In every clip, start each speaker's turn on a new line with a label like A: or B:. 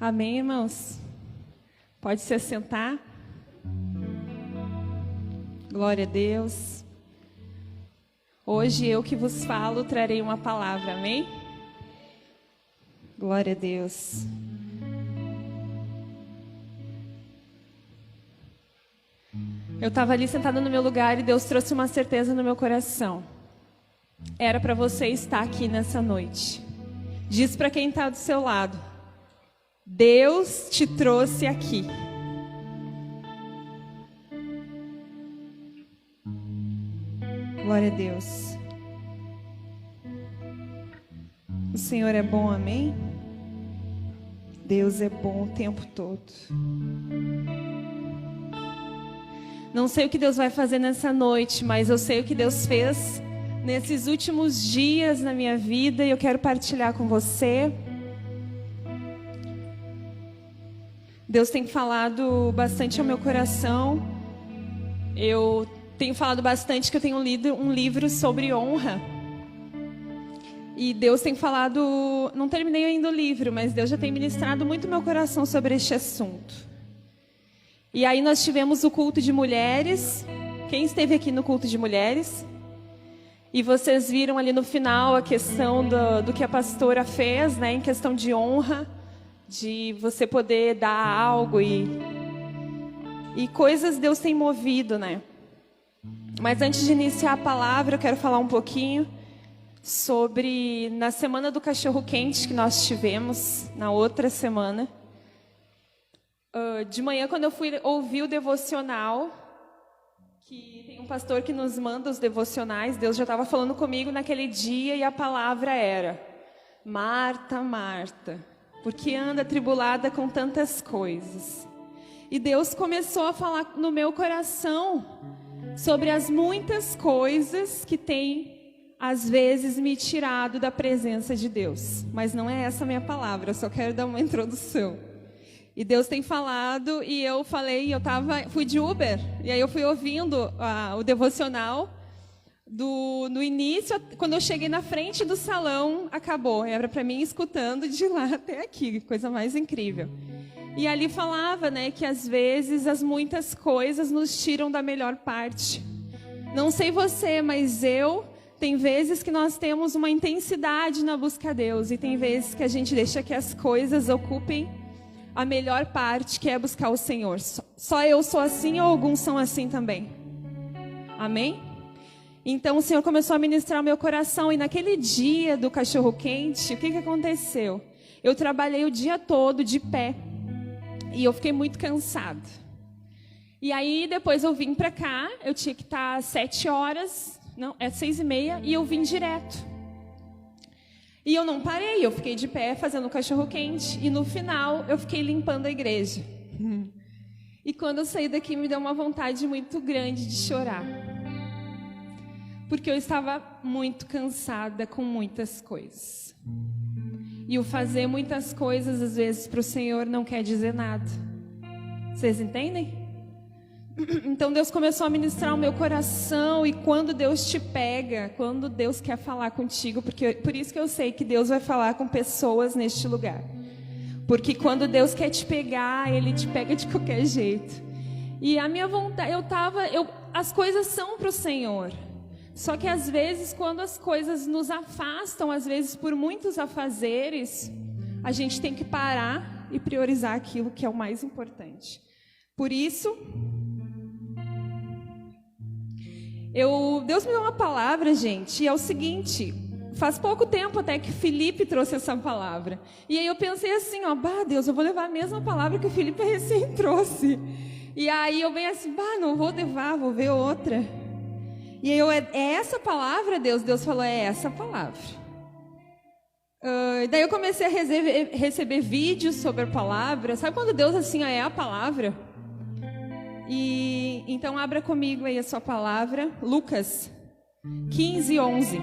A: Amém, irmãos? Pode se assentar. Glória a Deus. Hoje eu que vos falo trarei uma palavra, amém? Glória a Deus. Eu estava ali sentada no meu lugar e Deus trouxe uma certeza no meu coração. Era para você estar aqui nessa noite. Diz para quem está do seu lado: Deus te trouxe aqui. Glória a Deus. O Senhor é bom, amém? Deus é bom o tempo todo. Não sei o que Deus vai fazer nessa noite, mas eu sei o que Deus fez nesses últimos dias na minha vida e eu quero partilhar com você. Deus tem falado bastante ao meu coração. Eu tenho falado bastante que eu tenho lido um livro sobre honra. E Deus tem falado, não terminei ainda o livro, mas Deus já tem ministrado muito meu coração sobre este assunto. E aí nós tivemos o culto de mulheres. Quem esteve aqui no culto de mulheres? E vocês viram ali no final a questão do que a pastora fez, né, em questão de honra, de você poder dar algo e coisas Deus tem movido, né? Mas antes de iniciar a palavra, eu quero falar um pouquinho sobre na semana do cachorro quente que nós tivemos, na outra semana. De manhã, quando eu fui ouvir o devocional, que tem um pastor que nos manda os devocionais, Deus já estava falando comigo naquele dia e a palavra era: Marta, Marta, por que anda atribulada com tantas coisas? E Deus começou a falar no meu coração sobre as muitas coisas que tem, às vezes, me tirado da presença de Deus. Mas não é essa a minha palavra, eu só quero dar uma introdução. E Deus tem falado, e eu falei, fui de Uber, e aí eu fui ouvindo o devocional no início, quando eu cheguei na frente do salão, acabou. Era para mim escutando de lá até aqui, coisa mais incrível. E ali falava, né, que às vezes as muitas coisas nos tiram da melhor parte. Não sei você, mas tem vezes que nós temos uma intensidade na busca a Deus, e tem vezes que a gente deixa que as coisas ocupem a melhor parte, que é buscar o Senhor. Só eu sou assim ou alguns são assim também? Amém? Então o Senhor começou a ministrar o meu coração, e naquele dia do cachorro quente, o que aconteceu? Eu trabalhei o dia todo de pé, e eu fiquei muito cansada. E aí depois eu vim pra cá, eu tinha que estar às 7 horas, não, é 6:30, e eu vim direto. E eu não parei, eu fiquei de pé fazendo o cachorro quente, e no final eu fiquei limpando a igreja. E quando eu saí daqui me deu uma vontade muito grande de chorar. Porque eu estava muito cansada com muitas coisas. E o fazer muitas coisas, às vezes, para o Senhor não quer dizer nada. Vocês entendem? Então Deus começou a ministrar o meu coração, e quando Deus te pega, quando Deus quer falar contigo, por isso que eu sei que Deus vai falar com pessoas neste lugar. Porque quando Deus quer te pegar, Ele te pega de qualquer jeito. E a minha vontade, as coisas são para o Senhor. Só que às vezes, quando as coisas nos afastam, às vezes por muitos afazeres, a gente tem que parar e priorizar aquilo que é o mais importante. Por isso, Deus me deu uma palavra, gente, e é o seguinte: faz pouco tempo até que Felipe trouxe essa palavra. E aí eu pensei assim, Deus, eu vou levar a mesma palavra que o Felipe recém trouxe. E aí eu venho assim, não vou levar, vou ver outra. E aí é essa palavra, Deus falou, é essa palavra. Daí eu comecei a receber vídeos sobre a palavra. Sabe quando Deus assim, é a palavra? E então abra comigo aí a sua palavra, Lucas 15:11.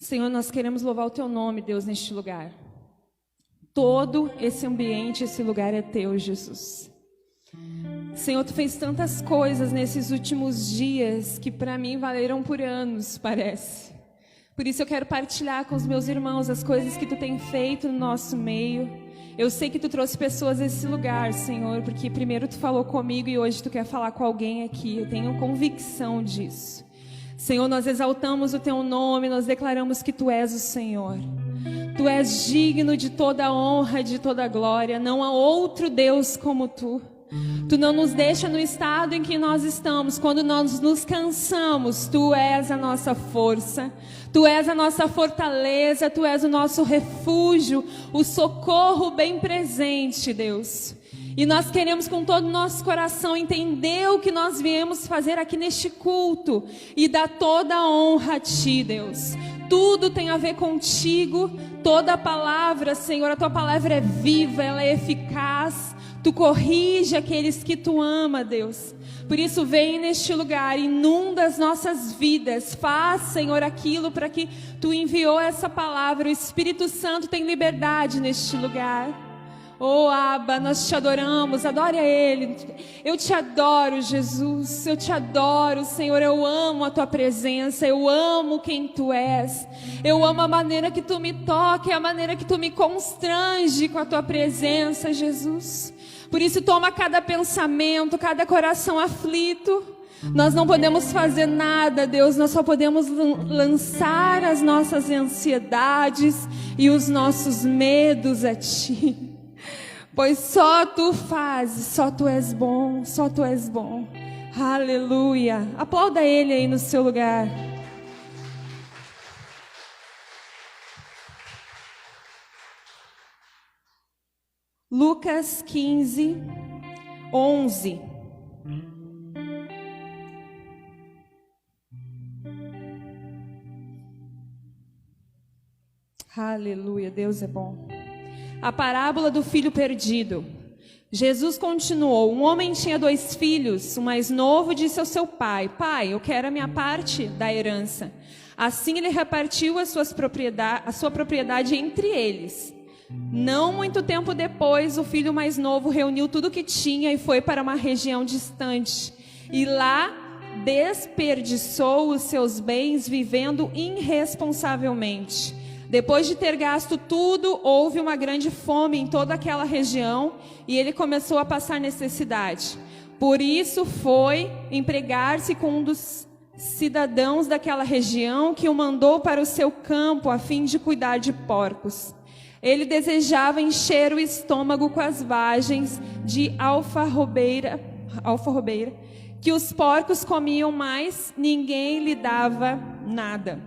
A: Senhor, nós queremos louvar o Teu nome, Deus, neste lugar. Todo esse ambiente, esse lugar é Teu, Jesus. Senhor, Tu fez tantas coisas nesses últimos dias que para mim valeram por anos, parece. Por isso eu quero partilhar com os meus irmãos as coisas que Tu tem feito no nosso meio. Eu sei que Tu trouxe pessoas a esse lugar, Senhor, porque primeiro Tu falou comigo e hoje Tu quer falar com alguém aqui. Eu tenho convicção disso. Senhor, nós exaltamos o Teu nome, nós declaramos que Tu és o Senhor. Tu és digno de toda honra, de toda glória. Não há outro Deus como Tu. Tu não nos deixa no estado em que nós estamos. Quando nós nos cansamos, Tu és a nossa força. Tu és a nossa fortaleza. Tu és o nosso refúgio, o socorro bem presente, Deus. E nós queremos com todo o nosso coração entender o que nós viemos fazer aqui neste culto e dar toda a honra a Ti, Deus. Tudo tem a ver contigo. Toda a palavra, Senhor, a Tua palavra é viva, ela é eficaz. Tu corrige aqueles que Tu ama, Deus. Por isso vem neste lugar, inunda as nossas vidas. Faz, Senhor, aquilo para que Tu enviou essa palavra. O Espírito Santo tem liberdade neste lugar. Oh, Abba, nós Te adoramos, adore a Ele. Eu Te adoro, Jesus, eu Te adoro, Senhor. Eu amo a Tua presença, eu amo quem Tu és. Eu amo a maneira que Tu me toca, a maneira que Tu me constrange com a Tua presença, Jesus. Por isso toma cada pensamento, cada coração aflito. Nós não podemos fazer nada, Deus. Nós só podemos lançar as nossas ansiedades e os nossos medos a Ti. Pois só Tu fazes, só Tu és bom, só Tu és bom. Aleluia. Aplauda Ele aí no seu lugar. Lucas 15, 11. Aleluia, Deus é bom. A parábola do filho perdido. Jesus continuou: um homem tinha 2 filhos. O mais novo disse ao seu pai: Pai, eu quero a minha parte da herança. Assim ele repartiu a sua propriedade entre eles. Não muito tempo depois, o filho mais novo reuniu tudo o que tinha e foi para uma região distante. E lá desperdiçou os seus bens vivendo irresponsavelmente. Depois de ter gasto tudo, houve uma grande fome em toda aquela região e ele começou a passar necessidade. Por isso foi empregar-se com um dos cidadãos daquela região que o mandou para o seu campo a fim de cuidar de porcos. Ele desejava encher o estômago com as vagens de alfarrobeira que os porcos comiam, mas ninguém lhe dava nada.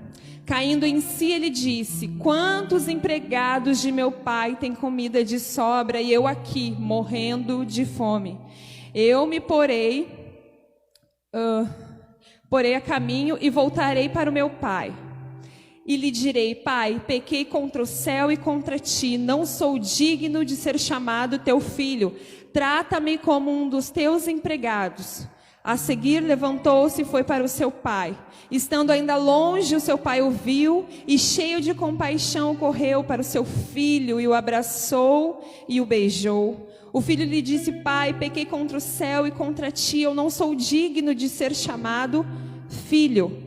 A: Caindo em si, ele disse: quantos empregados de meu pai têm comida de sobra e eu aqui, morrendo de fome? Eu me porei a caminho e voltarei para o meu pai. E lhe direi: Pai, pequei contra o céu e contra ti, não sou digno de ser chamado teu filho. Trata-me como um dos teus empregados. A seguir levantou-se e foi para o seu pai. Estando ainda longe, o seu pai o viu e, cheio de compaixão, correu para o seu filho e o abraçou e o beijou. O filho lhe disse: Pai, pequei contra o céu e contra ti, eu não sou digno de ser chamado filho.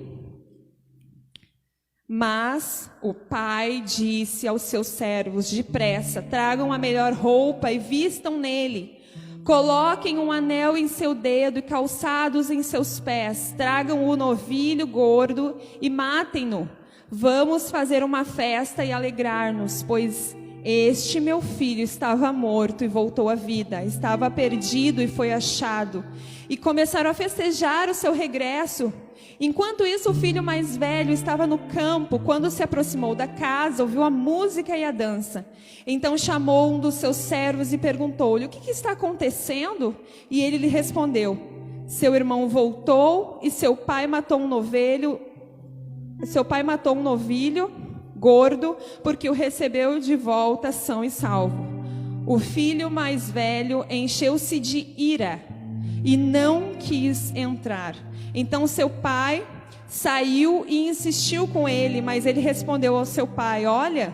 A: Mas o pai disse aos seus servos: depressa, tragam a melhor roupa e vistam nele. Coloquem um anel em seu dedo e calçados em seus pés. Tragam o novilho gordo e matem-no. Vamos fazer uma festa e alegrar-nos, pois este meu filho estava morto e voltou à vida. Estava perdido e foi achado. E começaram a festejar o seu regresso. Enquanto isso, o filho mais velho estava no campo. Quando se aproximou da casa, ouviu a música e a dança. Então chamou um dos seus servos e perguntou-lhe: o que está acontecendo? E ele lhe respondeu: seu irmão voltou e seu pai matou um novilho gordo, porque o recebeu de volta são e salvo. O filho mais velho encheu-se de ira e não quis entrar. Então seu pai saiu e insistiu com ele, mas ele respondeu ao seu pai: olha,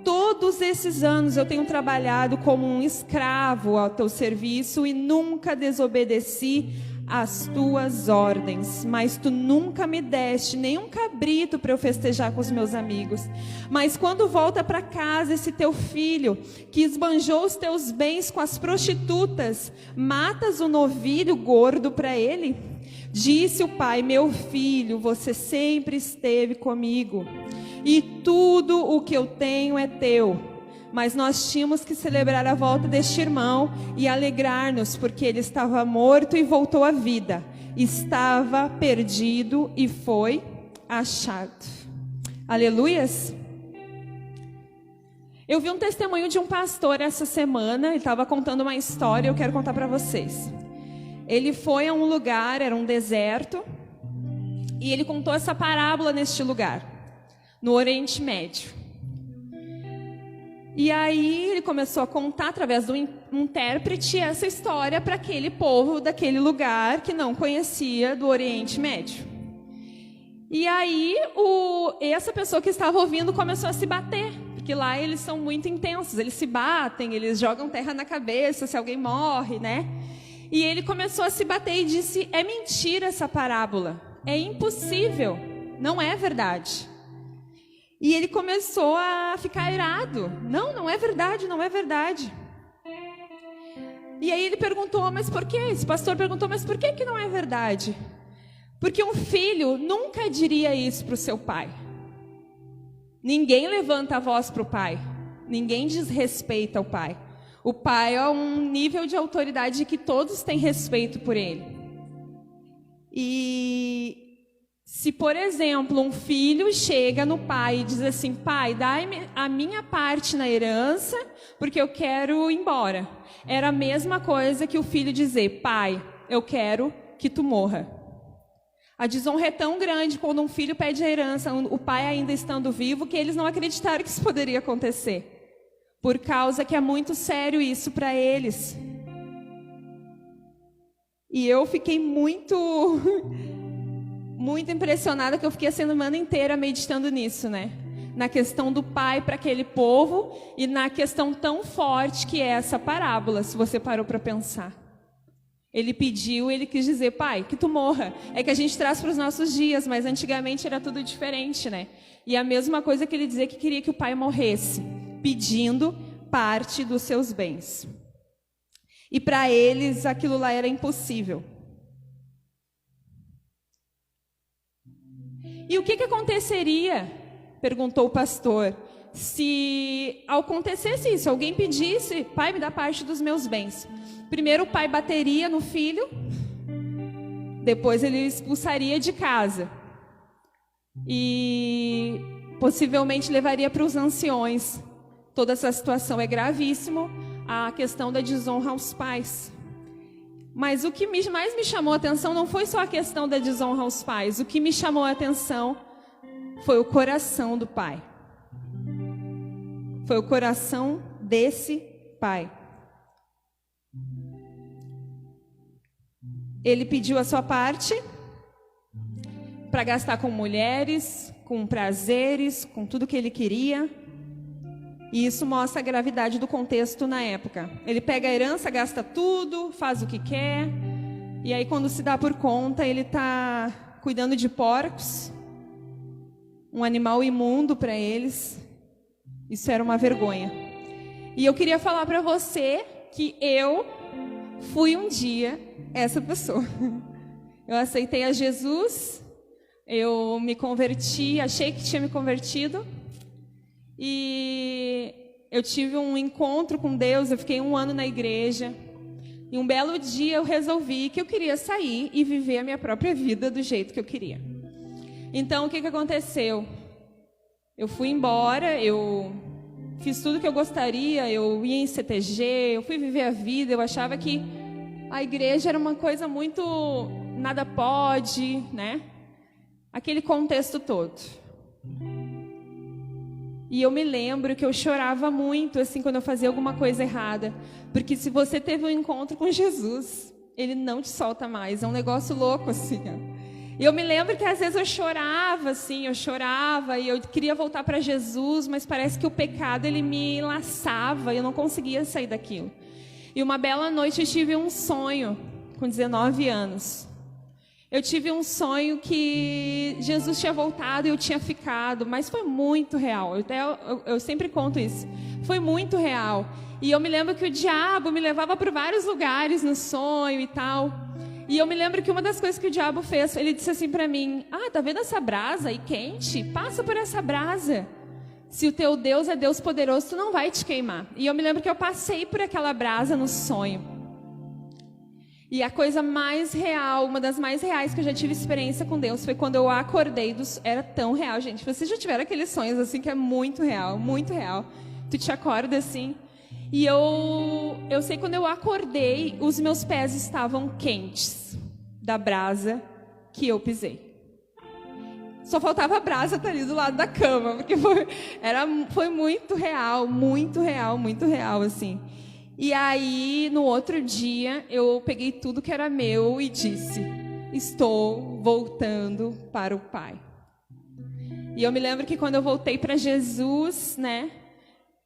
A: todos esses anos eu tenho trabalhado como um escravo ao teu serviço e nunca desobedeci às tuas ordens, mas tu nunca me deste nenhum cabrito para eu festejar com os meus amigos. Mas quando volta para casa esse teu filho, que esbanjou os teus bens com as prostitutas, matas um novilho gordo para ele? Disse o pai: meu filho, você sempre esteve comigo, e tudo o que eu tenho é teu. Mas nós tínhamos que celebrar a volta deste irmão e alegrar-nos, porque ele estava morto e voltou à vida. Estava perdido e foi achado. Aleluias! Eu vi um testemunho de um pastor essa semana. Ele estava contando uma história, eu quero contar para vocês. Ele foi a um lugar, era um deserto, e ele contou essa parábola neste lugar, no Oriente Médio. E aí ele começou a contar através do intérprete essa história para aquele povo daquele lugar que não conhecia do Oriente Médio. E aí essa pessoa que estava ouvindo começou a se bater, porque lá eles são muito intensos, eles se batem, eles jogam terra na cabeça se alguém morre, né? E ele começou a se bater e disse: é mentira essa parábola, é impossível, não é verdade. E ele começou a ficar irado. Não é verdade, não é verdade. E aí ele perguntou: mas por quê? Esse pastor perguntou: mas por que não é verdade? Porque um filho nunca diria isso para o seu pai. Ninguém levanta a voz para o pai. Ninguém desrespeita o pai. O pai é um nível de autoridade que todos têm respeito por ele. E se, por exemplo, um filho chega no pai e diz assim: pai, dá-me a minha parte na herança, porque eu quero ir embora. Era a mesma coisa que o filho dizer: pai, eu quero que tu morra. A desonra é tão grande quando um filho pede a herança, o pai ainda estando vivo, que eles não acreditaram que isso poderia acontecer. Por causa que é muito sério isso para eles. E eu fiquei muito impressionada, que eu fiquei a semana inteira meditando nisso, né? Na questão do pai para aquele povo e na questão tão forte que é essa parábola, se você parou para pensar. Ele pediu, ele quis dizer: pai, que tu morra. É que a gente traz para os nossos dias, mas antigamente era tudo diferente, né? E a mesma coisa que ele dizia, que queria que o pai morresse, pedindo parte dos seus bens. E para eles aquilo lá era impossível. E o que aconteceria, perguntou o pastor, se acontecesse isso, alguém pedisse: pai, me dá parte dos meus bens. Primeiro o pai bateria no filho, depois ele expulsaria de casa e possivelmente levaria para os anciões. Toda essa situação é gravíssimo, a questão da desonra aos pais. Mas o que mais me chamou a atenção não foi só a questão da desonra aos pais. O que me chamou a atenção foi o coração do pai. Foi o coração desse pai. Ele pediu a sua parte para gastar com mulheres, com prazeres, com tudo que ele queria. E isso mostra a gravidade do contexto na época. Ele pega a herança, gasta tudo, faz o que quer. E aí, quando se dá por conta, ele está cuidando de porcos, um animal imundo para eles. Isso era uma vergonha. E eu queria falar para você que eu fui um dia essa pessoa. Eu aceitei a Jesus, eu me converti, achei que tinha me convertido. E eu tive um encontro com Deus, eu fiquei 1 ano na igreja. E um belo dia eu resolvi que eu queria sair e viver a minha própria vida do jeito que eu queria. Então, o que aconteceu? Eu fui embora, eu fiz tudo que eu gostaria, eu ia em CTG, eu fui viver a vida, eu achava que a igreja era uma coisa muito nada pode, né? Aquele contexto todo. E eu me lembro que eu chorava muito, assim, quando eu fazia alguma coisa errada. Porque se você teve um encontro com Jesus, Ele não te solta mais. É um negócio louco, assim, ó. E eu me lembro que às vezes eu chorava, assim, e eu queria voltar para Jesus, mas parece que o pecado, ele me laçava e eu não conseguia sair daquilo. E uma bela noite eu tive um sonho, com 19 anos. Eu tive um sonho que Jesus tinha voltado e eu tinha ficado, mas foi muito real. Eu sempre conto isso. Foi muito real. E eu me lembro que o diabo me levava para vários lugares no sonho e tal. E eu me lembro que uma das coisas que o diabo fez, ele disse assim para mim: tá vendo essa brasa aí quente? Passa por essa brasa. Se o teu Deus é Deus poderoso, tu não vai te queimar. E eu me lembro que eu passei por aquela brasa no sonho. E a coisa mais real, uma das mais reais que eu já tive experiência com Deus, foi quando eu acordei. Era tão real, gente. Vocês já tiveram aqueles sonhos assim que é muito real, muito real. Tu te acorda assim. E eu sei quando eu acordei, os meus pés estavam quentes da brasa que eu pisei. Só faltava a brasa estar ali do lado da cama, porque foi muito real, muito real, muito real, assim. E aí, no outro dia, eu peguei tudo que era meu e disse: estou voltando para o Pai. E eu me lembro que quando eu voltei para Jesus, né?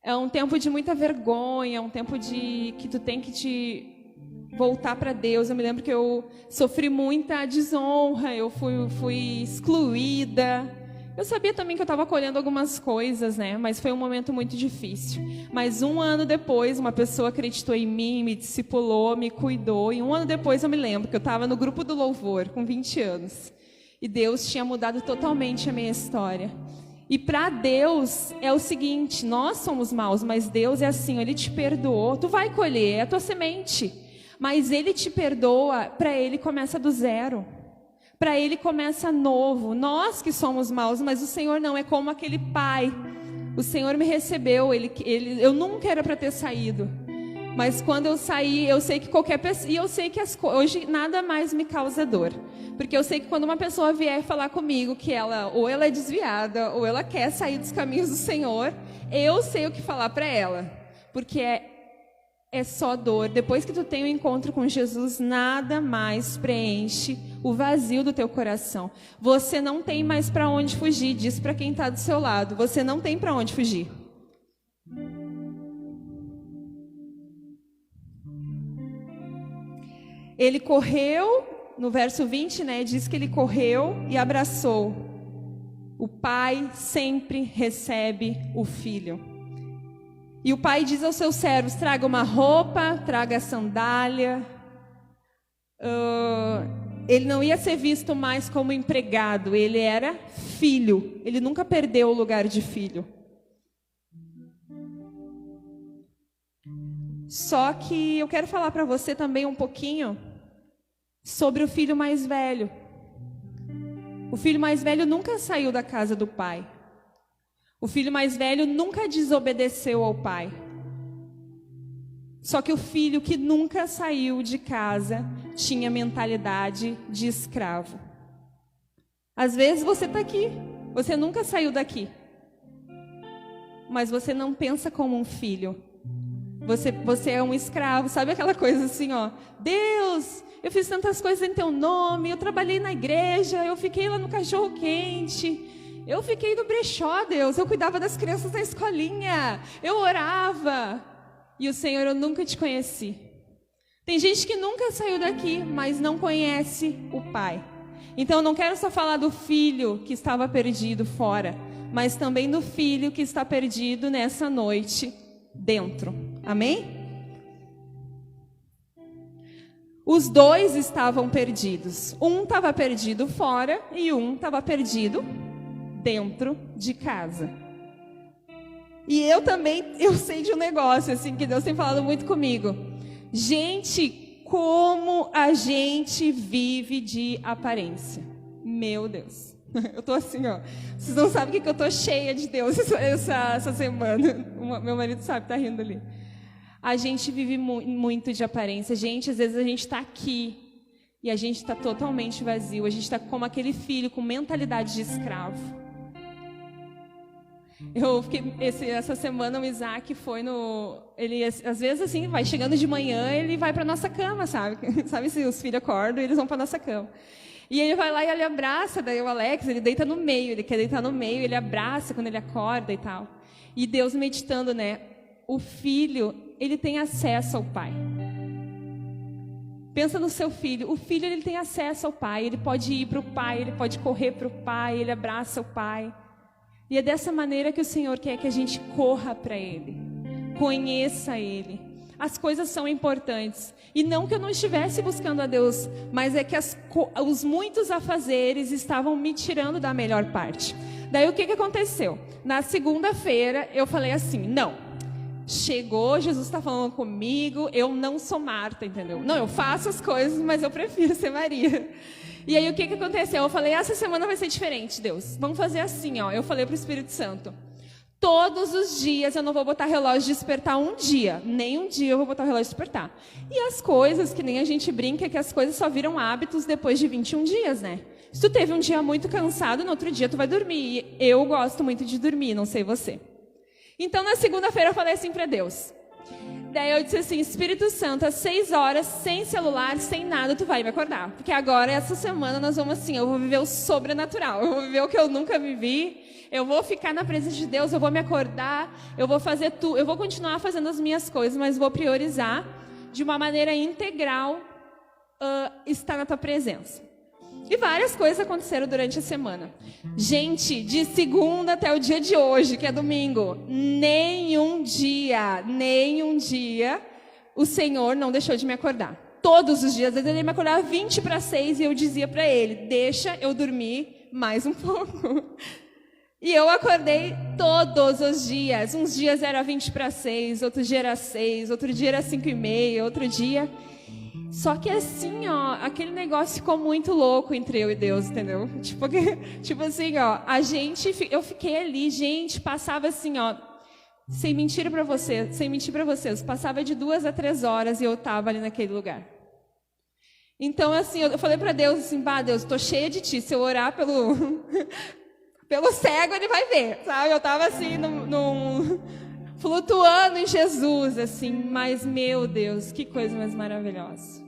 A: É um tempo de muita vergonha, é um tempo de que tu tem que te voltar para Deus. Eu me lembro que eu sofri muita desonra, eu fui excluída. Eu sabia também que eu estava colhendo algumas coisas, né? Mas foi um momento muito difícil. Mas 1 ano depois, uma pessoa acreditou em mim, me discipulou, me cuidou. E 1 ano depois eu me lembro que eu estava no grupo do louvor, com 20 anos. E Deus tinha mudado totalmente a minha história. E para Deus é o seguinte: nós somos maus, mas Deus é assim, Ele te perdoou, tu vai colher, é a tua semente. Mas Ele te perdoa, para Ele começa do zero. Para Ele começa novo. Nós que somos maus, mas o Senhor não, é como aquele pai. O Senhor me recebeu, eu nunca era para ter saído. Mas quando eu saí, eu sei que qualquer pessoa... E eu sei que hoje nada mais me causa dor. Porque eu sei que quando uma pessoa vier falar comigo que ou ela é desviada, ou ela quer sair dos caminhos do Senhor, eu sei o que falar para ela. Porque é só dor. Depois que tu tem um encontro com Jesus, nada mais preenche o vazio do teu coração. Você não tem mais para onde fugir. Diz para quem está do seu lado: você não tem para onde fugir. Ele correu, no verso 20, né, diz que ele correu e abraçou. O pai sempre recebe o filho. E o pai diz aos seus servos: traga uma roupa, traga a sandália. Ele não ia ser visto mais como empregado, ele era filho. Ele nunca perdeu o lugar de filho. Só que eu quero falar para você também um pouquinho sobre o filho mais velho. O filho mais velho nunca saiu da casa do pai. O filho mais velho nunca desobedeceu ao pai. Só que o filho que nunca saiu de casa tinha mentalidade de escravo. Às vezes você está aqui, você nunca saiu daqui, mas você não pensa como um filho. Você é um escravo, sabe aquela coisa assim, ó: Deus, eu fiz tantas coisas em teu nome, eu trabalhei na igreja, eu fiquei lá no cachorro quente, eu fiquei no brechó, Deus, eu cuidava das crianças na escolinha, eu orava. E o Senhor: eu nunca te conheci. Tem gente que nunca saiu daqui, mas não conhece o Pai. Então eu não quero só falar do filho que estava perdido fora, mas também do filho que está perdido nessa noite dentro. Amém? Os dois estavam perdidos. Um estava perdido fora e um estava perdido dentro de casa. E eu sei de um negócio assim que Deus tem falado muito comigo. Gente, como a gente vive de aparência. Meu Deus. Eu tô assim, ó. Vocês não sabem o que eu tô cheia de Deus essa semana. Meu marido sabe, tá rindo ali. A gente vive muito de aparência. Gente, às vezes a gente está aqui e a gente está totalmente vazio. A gente está como aquele filho com mentalidade de escravo. Eu fiquei essa semana o Isaac foi ele às vezes assim vai chegando de manhã, ele vai para nossa cama, sabe? Sabe se os filhos acordam, eles vão para nossa cama. E ele vai lá e ele abraça, daí o Alex, ele deita no meio, ele quer deitar no meio, ele abraça quando ele acorda e tal. E Deus meditando, né? O filho, ele tem acesso ao pai. Pensa no seu filho. O filho, ele tem acesso ao pai. Ele pode ir para o pai, ele pode correr para o pai, ele abraça o pai. E é dessa maneira que o Senhor quer que a gente corra para ele, conheça ele. As coisas são importantes. E não que eu não estivesse buscando a Deus, mas é que os muitos afazeres estavam me tirando da melhor parte. Daí o que aconteceu? Na segunda-feira eu falei assim, não, chegou, Jesus está falando comigo, eu não sou Marta, entendeu? Não, eu faço as coisas, mas eu prefiro ser Maria. E aí o que aconteceu? Eu falei, essa semana vai ser diferente, Deus. Vamos fazer assim, ó. Eu falei para o Espírito Santo, todos os dias eu não vou botar relógio de despertar um dia. Nem um dia eu vou botar relógio de despertar. E as coisas, que nem a gente brinca, que as coisas só viram hábitos depois de 21 dias, né? Se tu teve um dia muito cansado, no outro dia tu vai dormir. E eu gosto muito de dormir, não sei você. Então na segunda-feira eu falei assim para Deus. Daí eu disse assim, Espírito Santo, às 6 horas, sem celular, sem nada, tu vai me acordar. Porque agora, essa semana, nós vamos assim, eu vou viver o sobrenatural. Eu vou viver o que eu nunca vivi. Eu vou ficar na presença de Deus, eu vou me acordar, eu vou fazer tudo. Eu vou continuar fazendo as minhas coisas, mas vou priorizar de uma maneira integral estar na tua presença. E várias coisas aconteceram durante a semana. Gente, de segunda até o dia de hoje, que é domingo, nenhum dia, o Senhor não deixou de me acordar. Todos os dias, às vezes ele me acordava 20 para 6 e eu dizia para ele, deixa eu dormir mais um pouco. E eu acordei todos os dias. Uns dias era 20 para 6, outro dia era 6, outro dia era 5:30, outro dia... Só que assim, ó, aquele negócio ficou muito louco entre eu e Deus, entendeu? Tipo assim, ó, eu fiquei ali, gente, passava assim, ó, sem mentir pra vocês, passava de 2 a 3 horas e eu tava ali naquele lugar. Então, assim, eu falei pra Deus assim, Deus, tô cheia de ti, se eu orar pelo cego, ele vai ver, sabe? Eu tava assim, flutuando em Jesus, assim, mas, meu Deus, que coisa mais maravilhosa.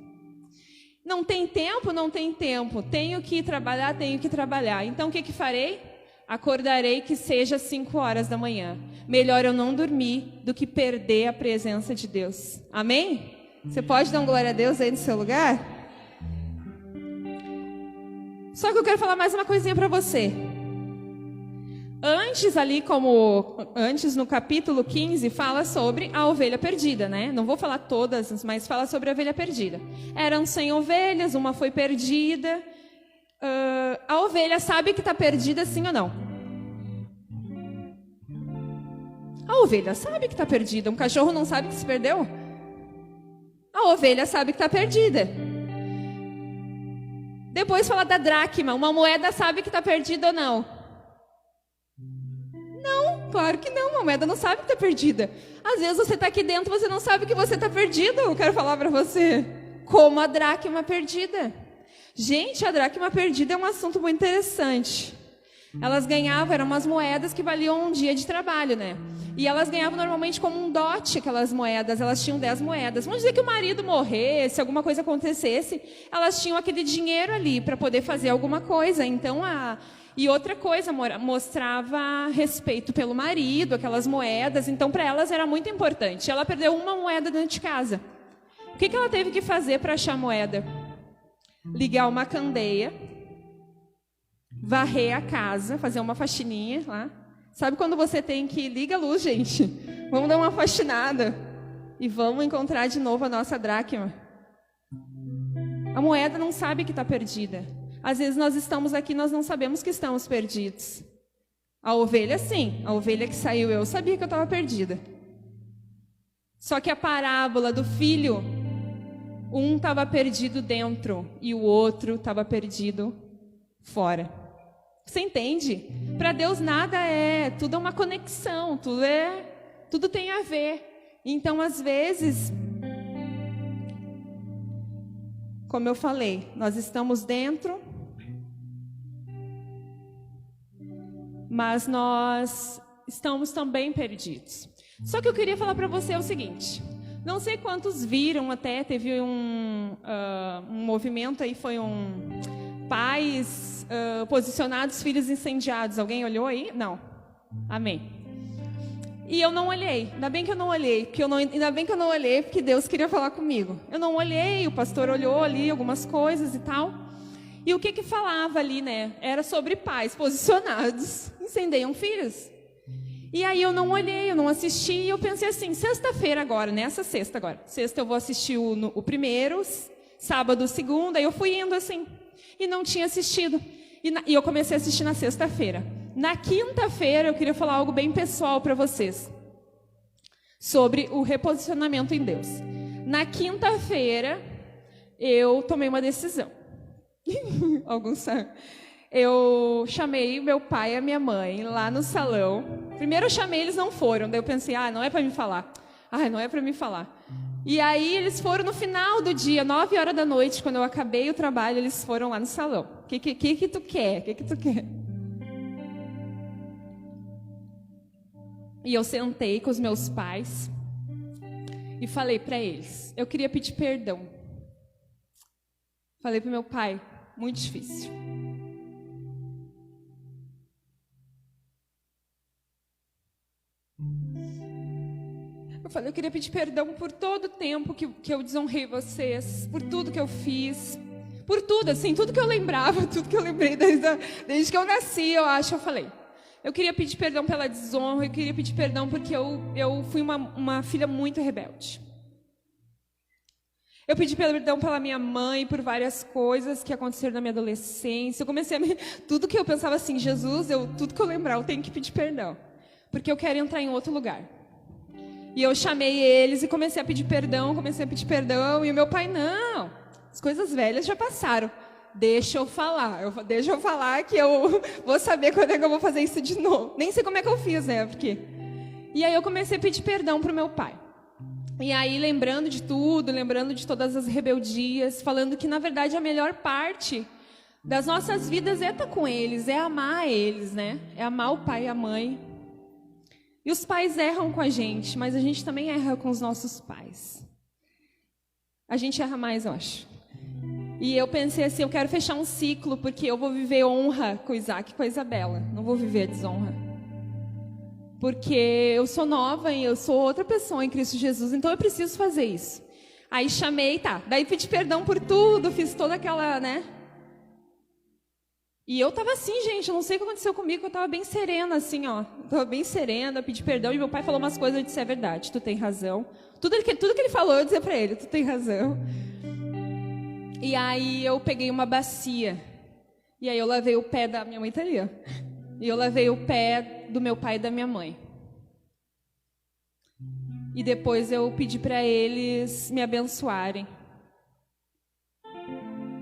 A: Não tem tempo? Não tem tempo. Tenho que ir trabalhar? Tenho que trabalhar. Então, o que farei? Acordarei que seja 5 horas da manhã. Melhor eu não dormir do que perder a presença de Deus. Amém? Você pode dar um glória a Deus aí no seu lugar? Só que eu quero falar mais uma coisinha para você. Antes no capítulo 15, fala sobre a ovelha perdida, né? Não vou falar todas, mas fala sobre a ovelha perdida. Eram 100 ovelhas, uma foi perdida. A ovelha sabe que está perdida, sim ou não? A ovelha sabe que está perdida. Um cachorro não sabe que se perdeu? A ovelha sabe que está perdida. Depois fala da dracma. Uma moeda sabe que está perdida ou não? Não, claro que não, uma moeda não sabe que está perdida. Às vezes você está aqui dentro e você não sabe que você está perdido. Eu quero falar para você. Como a dracma perdida. Gente, a dracma perdida é um assunto muito interessante. Elas ganhavam, eram umas moedas que valiam um dia de trabalho, né? E elas ganhavam normalmente como um dote, aquelas moedas. Elas tinham 10 moedas. Vamos dizer que o marido morresse, alguma coisa acontecesse, elas tinham aquele dinheiro ali para poder fazer alguma coisa. Então, E outra coisa, mostrava respeito pelo marido, aquelas moedas. Então, para elas era muito importante. Ela perdeu uma moeda dentro de casa. O que ela teve que fazer para achar a moeda? Ligar uma candeia, varrer a casa, fazer uma faxininha lá. Sabe quando você tem que... Liga a luz, gente. Vamos dar uma faxinada. E vamos encontrar de novo a nossa dracma. A moeda não sabe que está perdida. Às vezes nós estamos aqui, nós não sabemos que estamos perdidos. A ovelha, sim. A ovelha que saiu, eu sabia que eu estava perdida. Só que a parábola do filho, um estava perdido dentro e o outro estava perdido fora. Você entende? Para Deus nada tudo é uma conexão, tudo tem a ver. Então, às vezes, como eu falei, nós estamos dentro, mas nós estamos também perdidos. Só que eu queria falar para você o seguinte, não sei quantos viram, até teve um movimento aí, pais posicionados, filhos incendiados. Alguém olhou aí? Não. Amém. E eu não olhei. Ainda bem que eu não olhei, porque Deus queria falar comigo. Eu não olhei, o pastor olhou ali algumas coisas e tal. E o que falava ali, né? Era sobre pais posicionados, incendeiam filhos. E aí eu não olhei, eu não assisti, e eu pensei assim, sexta-feira agora, nessa sexta agora. Sexta eu vou assistir o primeiro, sábado o segundo, aí eu fui indo assim, e não tinha assistido. E eu comecei a assistir na sexta-feira. Na quinta-feira eu queria falar algo bem pessoal para vocês, sobre o reposicionamento em Deus. Na quinta-feira eu tomei uma decisão. Alguns sabem. Eu chamei meu pai e a minha mãe lá no salão. Primeiro eu chamei, eles não foram. Daí eu pensei, não é para me falar. Não é para me falar. E aí eles foram no final do dia, 9 horas da noite, quando eu acabei o trabalho, eles foram lá no salão. O que tu quer? O que tu quer? E eu sentei com os meus pais e falei para eles, eu queria pedir perdão. Falei para meu pai, muito difícil. Eu queria pedir perdão por todo o tempo que eu desonrei vocês, por tudo que eu fiz, por tudo, assim, tudo que eu lembrava, tudo que eu lembrei desde que eu nasci, eu falei. Eu queria pedir perdão pela desonra, eu queria pedir perdão porque eu fui uma filha muito rebelde. Eu pedi perdão pela minha mãe, por várias coisas que aconteceram na minha adolescência. Eu comecei tudo que eu pensava assim, Jesus, tudo que eu lembrar, eu tenho que pedir perdão, porque eu quero entrar em outro lugar. E eu chamei eles e comecei a pedir perdão, e o meu pai, não, as coisas velhas já passaram, deixa eu falar que eu vou saber quando é que eu vou fazer isso de novo. Nem sei como é que eu fiz, né, porque... E aí eu comecei a pedir perdão para o meu pai. E aí lembrando de tudo, lembrando de todas as rebeldias, falando que na verdade a melhor parte das nossas vidas é estar com eles, é amar eles, né, é amar o pai e a mãe. E os pais erram com a gente, mas a gente também erra com os nossos pais. A gente erra mais, eu acho. E eu pensei assim, eu quero fechar um ciclo, porque eu vou viver honra com o Isaac e com a Isabela. Não vou viver a desonra. Porque eu sou nova e eu sou outra pessoa em Cristo Jesus, então eu preciso fazer isso. Aí chamei, daí pedi perdão por tudo, fiz toda aquela, né? E eu tava assim, gente, eu não sei o que aconteceu comigo, eu tava bem serena, assim, ó. Tava bem serena, pedi perdão, e meu pai falou umas coisas, eu disse, é verdade, tu tem razão. Tudo que ele falou, eu dizia pra ele, tu tem razão. E aí eu peguei uma bacia, e aí eu lavei o pé da minha mãe, tá ali, ó. E eu lavei o pé do meu pai e da minha mãe. E depois eu pedi pra eles me abençoarem.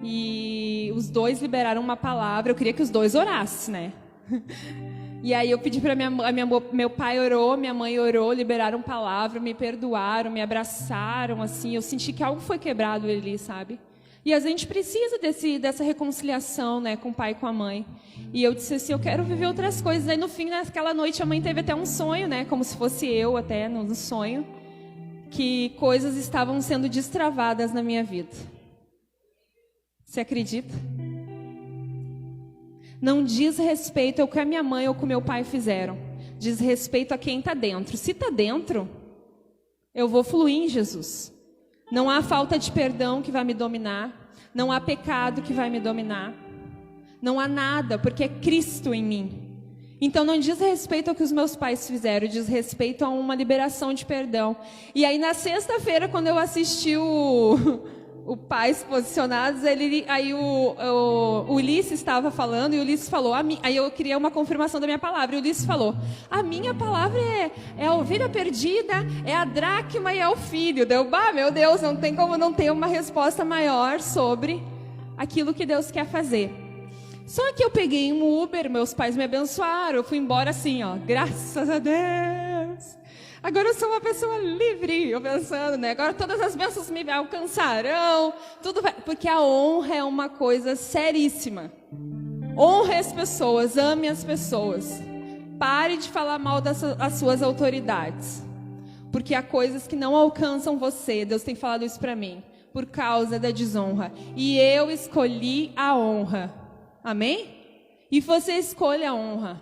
A: E os dois liberaram uma palavra. Eu queria que os dois orassem, né? E aí eu pedi para meu pai orou, minha mãe orou, liberaram palavra, me perdoaram, me abraçaram, assim. Eu senti que algo foi quebrado ali, sabe? E a gente precisa dessa reconciliação, né, com o pai e com a mãe. E eu disse assim, eu quero viver outras coisas. Aí no fim, naquela noite, a mãe teve até um sonho, né, como se fosse eu até no sonho, que coisas estavam sendo destravadas na minha vida. Você acredita? Não diz respeito ao que a minha mãe ou que o meu pai fizeram. Diz respeito a quem está dentro. Se está dentro, eu vou fluir em Jesus. Não há falta de perdão que vai me dominar. Não há pecado que vai me dominar. Não há nada, porque é Cristo em mim. Então não diz respeito ao que os meus pais fizeram. Diz respeito a uma liberação de perdão. E aí na sexta-feira, quando eu assisti o Pais Posicionados, aí o Ulisses estava falando, e o Ulisses falou, aí eu queria uma confirmação da minha palavra, e o Ulisses falou, a minha palavra é a ovelha perdida, é a dracma e é o filho. Deu, meu Deus, não tem como não ter uma resposta maior sobre aquilo que Deus quer fazer. Só que eu peguei um Uber, meus pais me abençoaram, eu fui embora assim, ó, graças a Deus. Agora eu sou uma pessoa livre, eu pensando, né? Agora todas as bênçãos me alcançarão, tudo vai... Porque a honra é uma coisa seríssima. Honre as pessoas, ame as pessoas. Pare de falar mal das suas autoridades. Porque há coisas que não alcançam você. Deus tem falado isso para mim. Por causa da desonra. E eu escolhi a honra. Amém? E você escolhe a honra.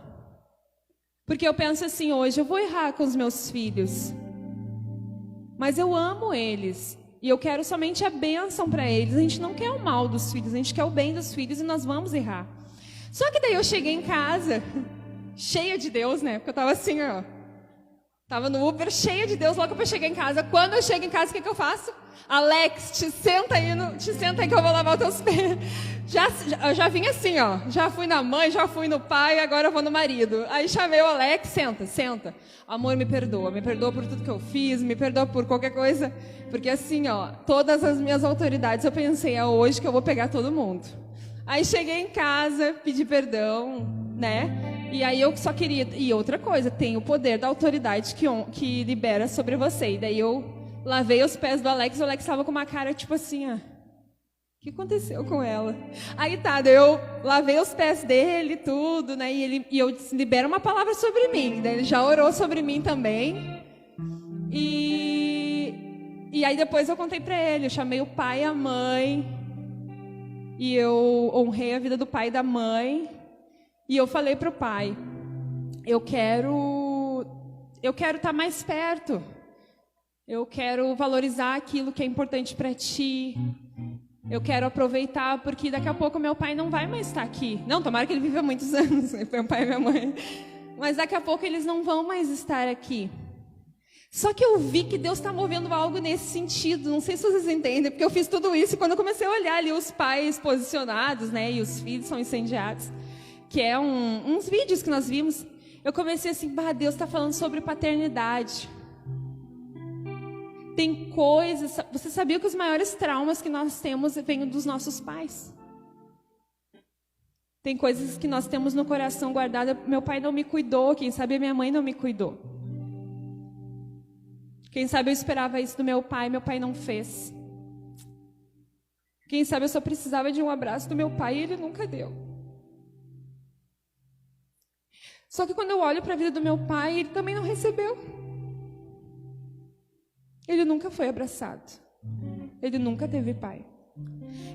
A: Porque eu penso assim, hoje eu vou errar com os meus filhos, mas eu amo eles. E eu quero somente a bênção para eles. A gente não quer o mal dos filhos, a gente quer o bem dos filhos e nós vamos errar. Só que daí eu cheguei em casa, cheia de Deus, né? Porque eu tava assim, ó. Tava no Uber, cheia de Deus, logo para chegar em casa. Quando eu chego em casa, o que eu faço? Alex, te senta aí que eu vou lavar os teus pés. Eu já vim assim, ó. Já fui na mãe, já fui no pai, agora eu vou no marido. Aí chamei o Alex, senta. Amor, me perdoa por tudo que eu fiz, me perdoa por qualquer coisa. Porque assim, ó, todas as minhas autoridades, eu pensei, é hoje que eu vou pegar todo mundo. Aí cheguei em casa, pedi perdão, né? E aí eu só queria... E outra coisa, tem o poder da autoridade que libera sobre você. E daí eu lavei os pés do Alex, o Alex estava com uma cara tipo assim, ó. O que aconteceu com ela? Aí tá, daí eu lavei os pés dele, tudo, né? E eu disse, libera uma palavra sobre mim. Daí ele já orou sobre mim também. E aí depois eu contei pra ele, eu chamei o pai e a mãe. E eu honrei a vida do pai e da mãe. E eu falei pro pai, eu quero estar mais perto. Eu quero valorizar aquilo que é importante para ti. Eu quero aproveitar, porque daqui a pouco meu pai não vai mais estar aqui. Não, tomara que ele viva muitos anos, meu pai e minha mãe. Mas daqui a pouco eles não vão mais estar aqui. Só que eu vi que Deus está movendo algo nesse sentido. Não sei se vocês entendem, porque eu fiz tudo isso e quando eu comecei a olhar ali os pais posicionados, né, e os filhos são incendiados, que é uns vídeos que nós vimos, eu comecei assim, Deus está falando sobre paternidade. Tem coisas... Você sabia que os maiores traumas que nós temos vêm dos nossos pais? Tem coisas que nós temos no coração guardada. Meu pai não me cuidou, quem sabe a minha mãe não me cuidou. Quem sabe eu esperava isso do meu pai não fez. Quem sabe eu só precisava de um abraço do meu pai e ele nunca deu. Só que quando eu olho para a vida do meu pai, ele também não recebeu. Ele nunca foi abraçado. Ele nunca teve pai.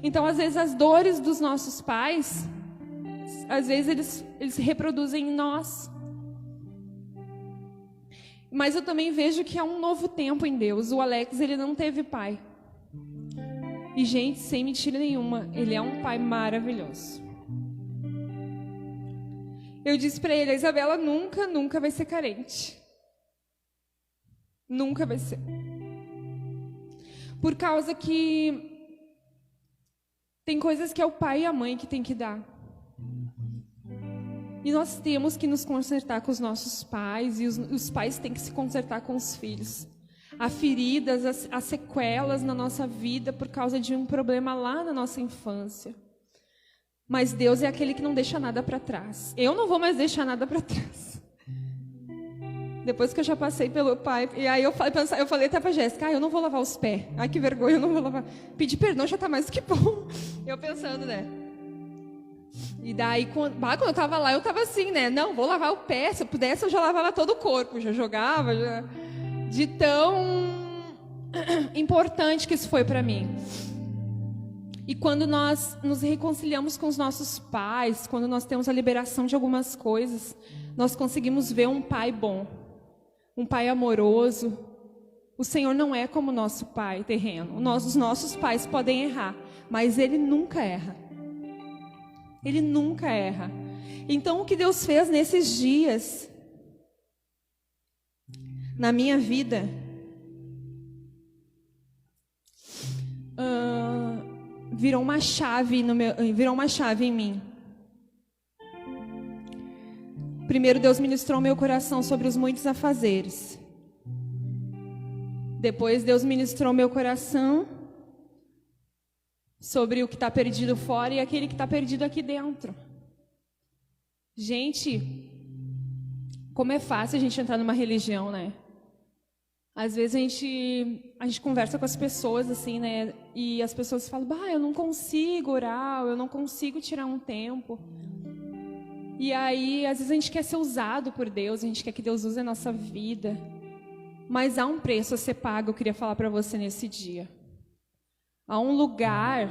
A: Então, às vezes, as dores dos nossos pais, às vezes eles se reproduzem em nós. Mas eu também vejo que há um novo tempo em Deus. O Alex, ele não teve pai. E, gente, sem mentira nenhuma, ele é um pai maravilhoso. Eu disse para ele, a Isabela nunca vai ser carente. Nunca vai ser. Por causa que tem coisas que é o pai e a mãe que tem que dar. E nós temos que nos consertar com os nossos pais, e os pais têm que se consertar com os filhos. Há feridas, há sequelas na nossa vida por causa de um problema lá na nossa infância. Mas Deus é aquele que não deixa nada para trás. Eu não vou mais deixar nada para trás. Depois que eu já passei pelo pai, e aí eu falei até pra Jéssica, eu não vou lavar os pés. Ai, que vergonha, eu não vou lavar. Pedir perdão já tá mais do que bom. Eu pensando, né? E daí, quando eu tava lá, eu tava assim, né? Não, vou lavar o pé. Se eu pudesse, eu já lavava todo o corpo. Já jogava, de tão importante que isso foi pra mim. E quando nós nos reconciliamos com os nossos pais, quando nós temos a liberação de algumas coisas, nós conseguimos ver um pai bom, um pai amoroso. O Senhor não é como o nosso pai terreno. Os nossos pais podem errar, mas Ele nunca erra. Ele nunca erra. Então, o que Deus fez nesses dias, na minha vida, virou uma chave em mim. Primeiro, Deus ministrou meu coração sobre os muitos afazeres. Depois, Deus ministrou meu coração sobre o que está perdido fora e aquele que está perdido aqui dentro. Gente, como é fácil a gente entrar numa religião, né? Às vezes a gente conversa com as pessoas assim, né? E as pessoas falam, eu não consigo orar, eu não consigo tirar um tempo. E aí, às vezes a gente quer ser usado por Deus, a gente quer que Deus use a nossa vida. Mas há um preço a ser pago, eu queria falar para você nesse dia. Há um lugar,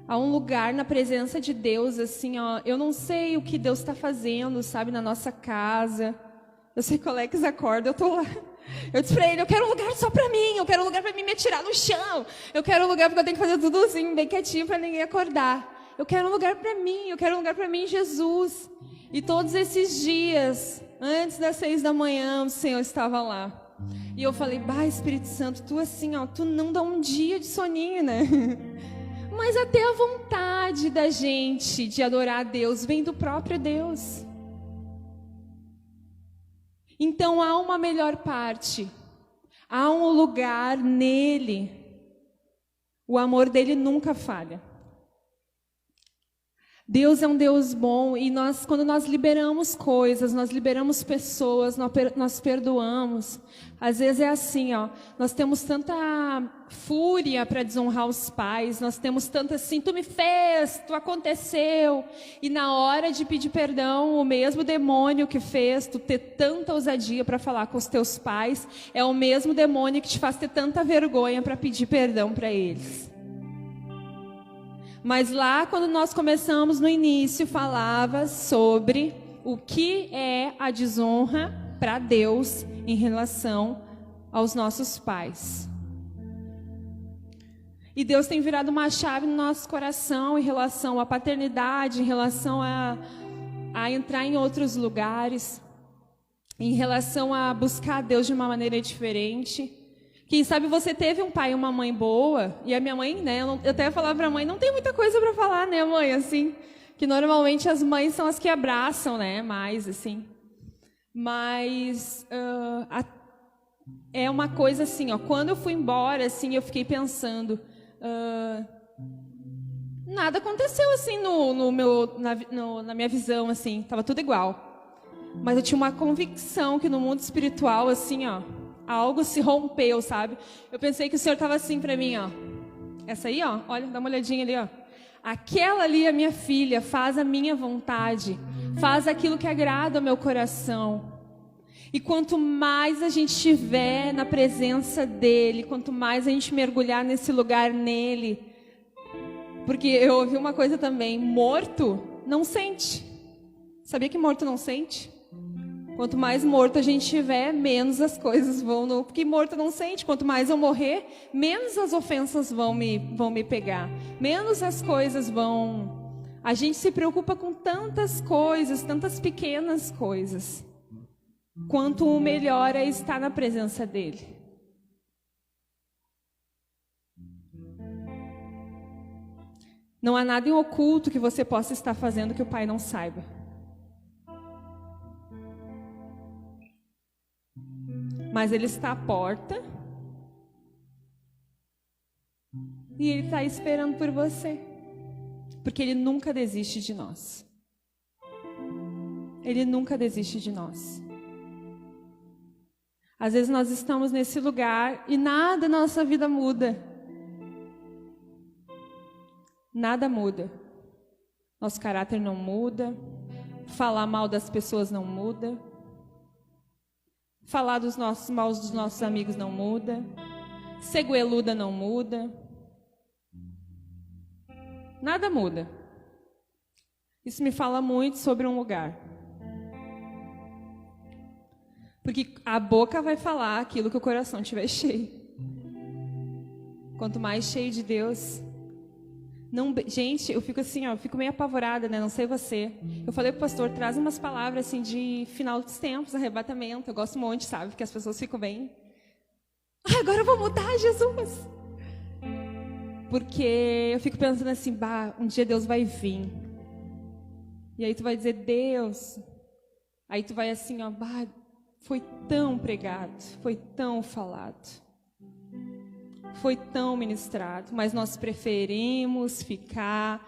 A: Há um lugar na presença de Deus, assim, ó. Eu não sei o que Deus está fazendo, sabe, na nossa casa. Eu sei que o Alex acorda, eu tô lá. Eu disse pra ele, eu quero um lugar só pra mim, eu quero um lugar pra mim me atirar no chão. Eu quero um lugar porque eu tenho que fazer tudo assim, bem quietinho pra ninguém acordar. Eu quero um lugar pra mim, eu quero um lugar pra mim, Jesus. E todos esses dias, antes das 6 da manhã, o Senhor estava lá. E eu falei, bah, Espírito Santo, tu assim, ó, tu não dá um dia de soninho, né? Mas até a vontade da gente de adorar a Deus vem do próprio Deus. Então há uma melhor parte. Há um lugar nele. O amor dele nunca falha. Deus é um Deus bom e quando nós liberamos coisas, nós liberamos pessoas, nós perdoamos. Às vezes é assim, ó, nós temos tanta fúria para desonrar os pais, nós temos tanta assim, tu me fez, tu aconteceu. E na hora de pedir perdão, o mesmo demônio que fez tu ter tanta ousadia para falar com os teus pais, é o mesmo demônio que te faz ter tanta vergonha para pedir perdão para eles. Mas lá, quando nós começamos no início, falava sobre o que é a desonra para Deus em relação aos nossos pais. E Deus tem virado uma chave no nosso coração em relação à paternidade, em relação a entrar em outros lugares, em relação a buscar a Deus de uma maneira diferente. Quem sabe você teve um pai e uma mãe boa, e a minha mãe, né, eu até falava pra mãe, não tem muita coisa pra falar, né, mãe, assim, que normalmente as mães são as que abraçam, né, mais, assim, mas é uma coisa assim, ó, quando eu fui embora, assim, eu fiquei pensando, nada aconteceu, assim, na minha visão, assim, tava tudo igual, mas eu tinha uma convicção que no mundo espiritual, assim, ó, algo se rompeu, sabe? Eu pensei que o Senhor estava assim para mim, ó. Essa aí, ó, olha, dá uma olhadinha ali, ó. Aquela ali é minha filha, faz a minha vontade, faz aquilo que agrada ao meu coração. E quanto mais a gente estiver na presença dEle, quanto mais a gente mergulhar nesse lugar nele, porque eu ouvi uma coisa também, morto não sente. Sabia que morto não sente? Quanto mais morto a gente tiver, menos as coisas vão... Porque morto não sente. Quanto mais eu morrer, menos as ofensas vão me pegar. Menos as coisas vão... A gente se preocupa com tantas coisas, tantas pequenas coisas. Quanto o melhor é estar na presença dEle. Não há nada em oculto que você possa estar fazendo que o Pai não saiba. Mas Ele está à porta e Ele está esperando por você, porque Ele nunca desiste de nós. Ele nunca desiste de nós. Às vezes nós estamos nesse lugar e nada na nossa vida muda. Nada muda. Nosso caráter não muda, falar mal das pessoas não muda. Falar dos nossos maus dos nossos amigos não muda. Ser goeluda não muda. Nada muda. Isso me fala muito sobre um lugar. Porque a boca vai falar aquilo que o coração estiver cheio. Quanto mais cheio de Deus... Gente, eu fico assim, ó, eu fico meio apavorada, né? Não sei você. Eu falei pro pastor, traz umas palavras assim de final dos tempos, arrebatamento. Eu gosto um monte, sabe? Porque as pessoas ficam bem... agora eu vou mudar, Jesus! Porque eu fico pensando assim, bah, um dia Deus vai vir. E aí tu vai dizer, Deus... Aí tu vai assim, ó, bah, foi tão pregado, foi tão falado. Foi tão ministrado, mas nós preferimos ficar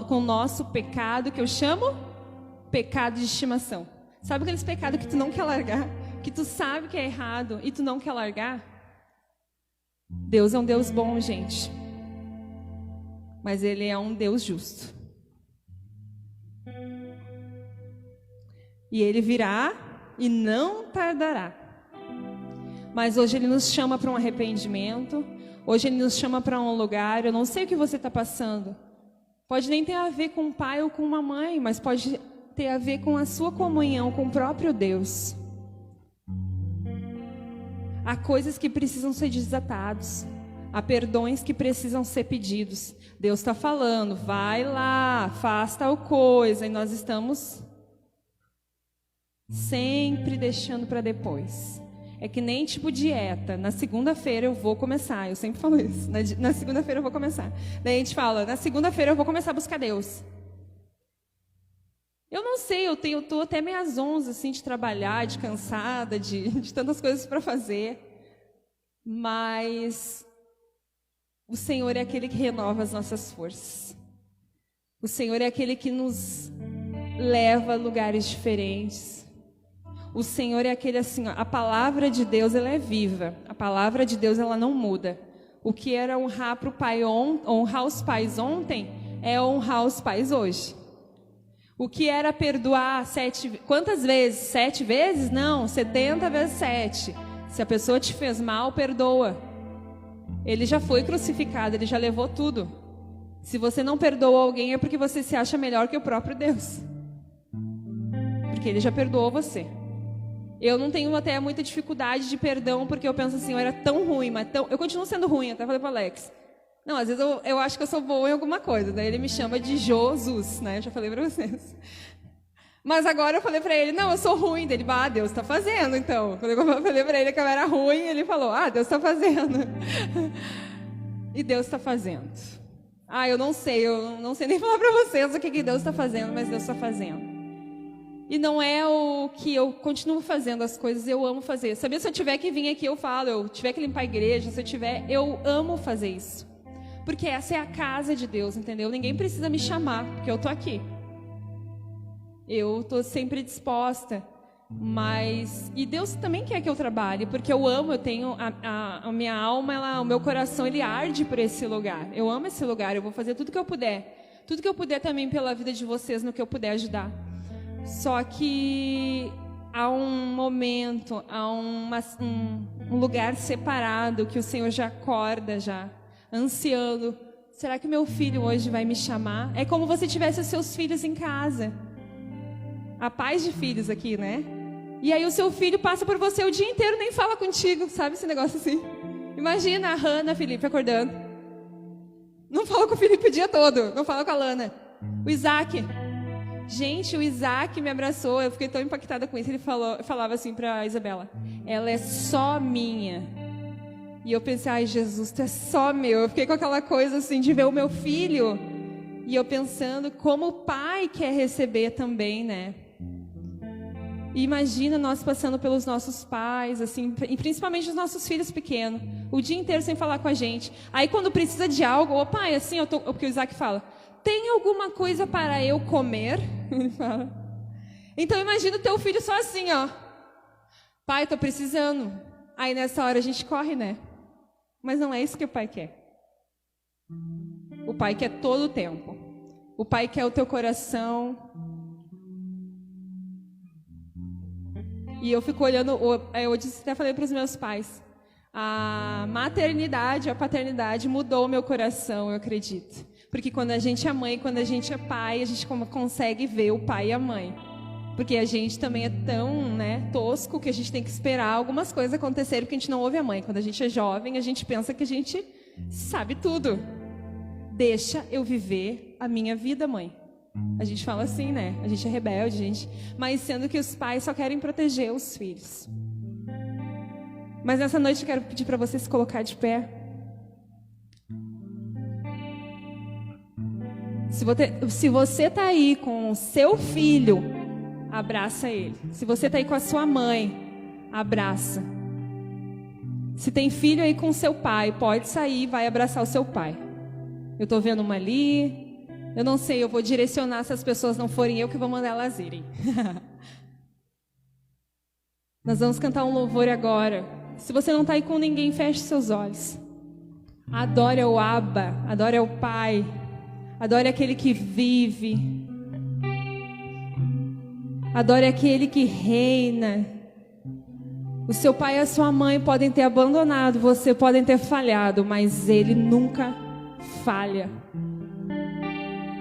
A: com o nosso pecado, que eu chamo pecado de estimação. Sabe aqueles pecados que tu não quer largar, que tu sabe que é errado e tu não quer largar? Deus é um Deus bom, gente, mas Ele é um Deus justo. E Ele virá e não tardará. Mas hoje Ele nos chama para um arrependimento. Hoje Ele nos chama para um lugar. Eu não sei o que você está passando. Pode nem ter a ver com um pai ou com uma mãe, mas pode ter a ver com a sua comunhão com o próprio Deus. Há coisas que precisam ser desatados. Há perdões que precisam ser pedidos. Deus está falando, vai lá, faz tal coisa. E nós estamos sempre deixando para depois. É que nem tipo dieta. Na segunda-feira eu vou começar. Eu sempre falo isso. Na segunda-feira eu vou começar. Daí a gente fala, na segunda-feira eu vou começar a buscar Deus. Eu não sei, eu tô até meio às 11, assim, de trabalhar, de cansada, de tantas coisas para fazer. Mas o Senhor é aquele que renova as nossas forças. O Senhor é aquele que nos leva a lugares diferentes. O Senhor é aquele assim, ó, a palavra de Deus ela é viva. A palavra de Deus ela não muda. O que era honrar honrar os pais ontem é honrar os pais hoje. O que era perdoar 7... Quantas vezes? 7 vezes? Não, 70 vezes 7. Se a pessoa te fez mal, perdoa. Ele já foi crucificado, ele já levou tudo. Se você não perdoa alguém é porque você se acha melhor que o próprio Deus. Porque ele já perdoou você. Eu não tenho até muita dificuldade de perdão, porque eu penso assim, eu era tão ruim, mas eu continuo sendo ruim, até falei para o Alex. Não, às vezes eu acho que eu sou boa em alguma coisa. Daí ele me chama de Jesus, né? Eu já falei para vocês. Mas agora eu falei para ele, não, eu sou ruim. Dele, Deus está fazendo, então. Quando eu falei para ele que eu era ruim, ele falou, Deus está fazendo. E Deus está fazendo. Eu não sei nem falar para vocês o que Deus está fazendo, mas Deus está fazendo. E não é o que eu continuo fazendo as coisas, eu amo fazer. Sabia, se eu tiver que vir aqui, eu falo, eu tiver que limpar a igreja, eu amo fazer isso. Porque essa é a casa de Deus, entendeu? Ninguém precisa me chamar, porque eu tô aqui. Eu tô sempre disposta. E Deus também quer que eu trabalhe, porque eu amo, eu tenho a minha alma, o meu coração, ele arde por esse lugar. Eu amo esse lugar, eu vou fazer tudo que eu puder. Tudo que eu puder também pela vida de vocês, no que eu puder ajudar. Só que há um momento, há um lugar separado que o Senhor já acorda, já ansiando. Será que meu filho hoje vai me chamar? É como você tivesse os seus filhos em casa. Há pais de filhos aqui, né? E aí o seu filho passa por você o dia inteiro, nem fala contigo, sabe esse negócio assim? Imagina a Hannah, Felipe, acordando. Não fala com o Felipe o dia todo, não fala com a Lana. O Isaac. Gente, o Isaac me abraçou, eu fiquei tão impactada com isso. Ele falava assim pra Isabela, ela é só minha. E eu pensei, Jesus, tu é só meu. Eu fiquei com aquela coisa assim de ver o meu filho. E eu pensando como o pai quer receber também, né? E imagina nós passando pelos nossos pais, assim, e principalmente os nossos filhos pequenos, o dia inteiro sem falar com a gente. Aí quando precisa de algo, pai, assim, porque o Isaac fala, tem alguma coisa para eu comer? Ele fala. Então imagina o teu filho só assim, ó. Pai, tô precisando. Aí nessa hora a gente corre, né? Mas não é isso que o pai quer. O pai quer todo o tempo. O pai quer o teu coração. E eu fico olhando, eu até falei para os meus pais, a maternidade, a paternidade mudou o meu coração, eu acredito. Porque quando a gente é mãe, quando a gente é pai, a gente consegue ver o pai e a mãe. Porque a gente também é tão, né, tosco que a gente tem que esperar algumas coisas acontecerem porque a gente não ouve a mãe. Quando a gente é jovem, a gente pensa que a gente sabe tudo. Deixa eu viver a minha vida, mãe. A gente fala assim, né? A gente é rebelde, gente. Mas sendo que os pais só querem proteger os filhos. Mas nessa noite eu quero pedir para você se colocar de pé. Se você está aí com o seu filho, abraça ele. Se você está aí com a sua mãe, abraça. Se tem filho aí com o seu pai, pode sair e vai abraçar o seu pai. Eu estou vendo uma ali. Eu não sei, eu vou direcionar se as pessoas não forem eu que vou mandar elas irem. Nós vamos cantar um louvor agora. Se você não está aí com ninguém, feche seus olhos. Adore o Abba, adore o Pai. Adore aquele que vive. Adore aquele que reina. O seu pai e a sua mãe podem ter abandonado você, podem ter falhado, mas Ele nunca falha.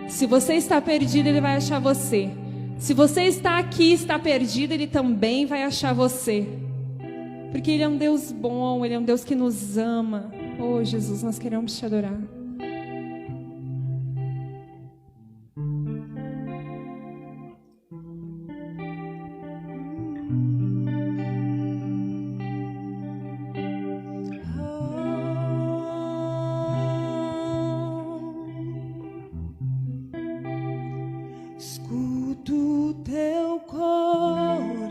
A: Se você está perdido, Ele vai achar você. Se você está aqui, está perdido, Ele também vai achar você. Porque Ele é um Deus bom, Ele é um Deus que nos ama. Oh, Jesus, nós queremos te adorar.
B: Escuto teu coração,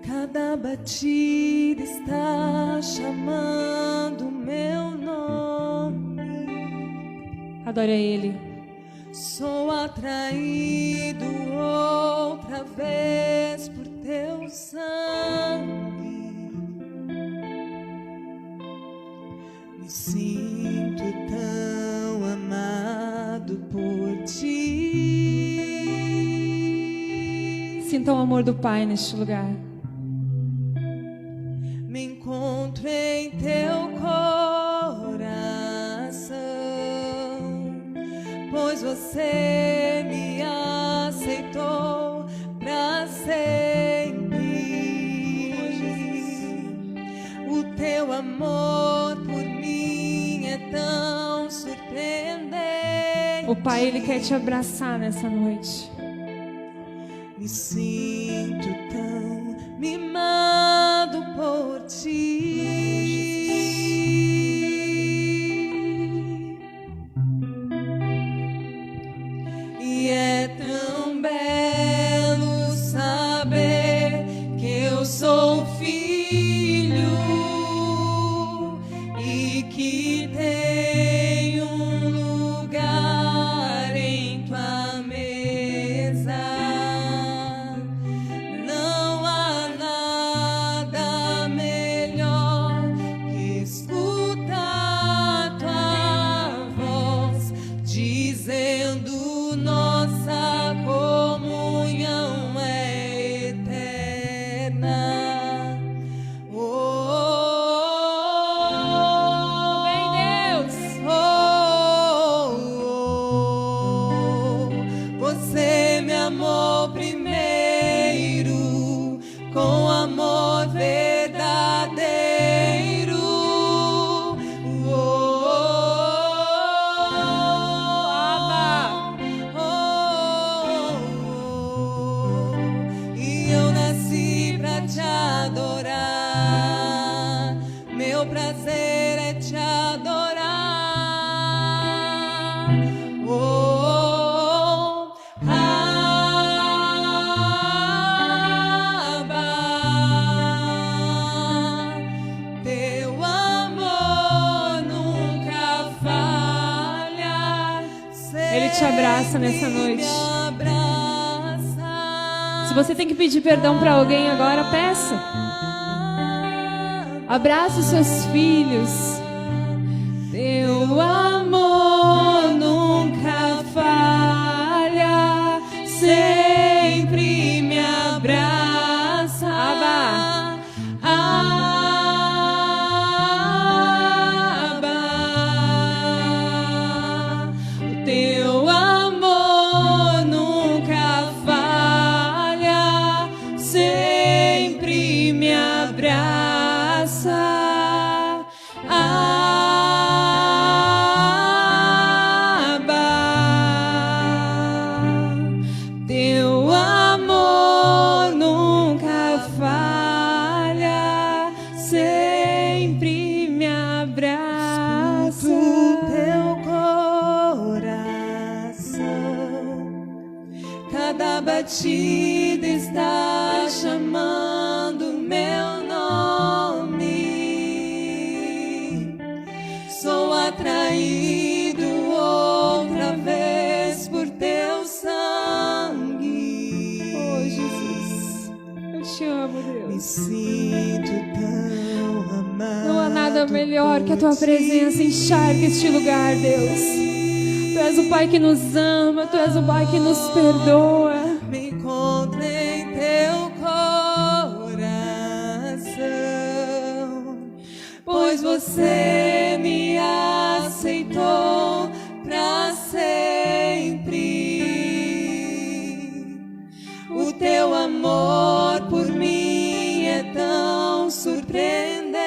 B: cada batida está chamando meu nome.
A: Adore a Ele.
B: Sou atraído outra vez por teu sangue. Me sinto tão amado por ti.
A: Sinta o amor do Pai neste lugar.
B: Me encontro em teu coração, pois você me aceitou pra sempre. O teu amor por mim é tão surpreendente.
A: O Pai, Ele quer te abraçar nessa noite.
B: Me sinto tão mimado por ti. E é tão belo saber que eu sou filho e que tenho um lugar em tua mesa. Não há nada melhor que escutar tua voz dizendo nossa comunhão é eterna.
A: Vem, Deus!
B: Você me amou primeiro com amor verdadeiro. E eu nasci pra te adorar. Meu prazer é te adorar. Abba, teu amor nunca falha.
A: Ele te abraça nessa noite.
B: Me abraça.
A: Se você tem que pedir perdão para alguém agora, peça. Abraça os seus filhos. Teu amor nunca falha, sempre me abraça. Abba. Abba. O teu amor nunca falha, sempre me abraça. Abba, teu amor nunca falha, sempre me abraça.
B: Escuto teu coração, cada batida está chamando meu nome. Sou atraído outra vez por teu sangue.
A: Oh, Jesus, eu te amo,
B: Me
A: Deus.
B: sinto tão amado.
A: Não há nada melhor que a tua presença. Enxerga este lugar, Deus. Tu és o Pai que nos ama, Tu és o Pai que nos perdoa.
B: Me encontro em teu coração. você me aceitou pra sempre. O teu amor por mim é tão surpreendente.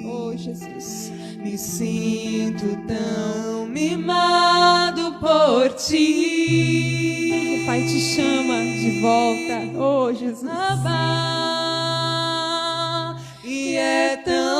A: Oh, Jesus.
B: Me sinto tão mimado por ti.
A: O Pai te chama de volta. Oh, Jesus.
B: Abba, e é tão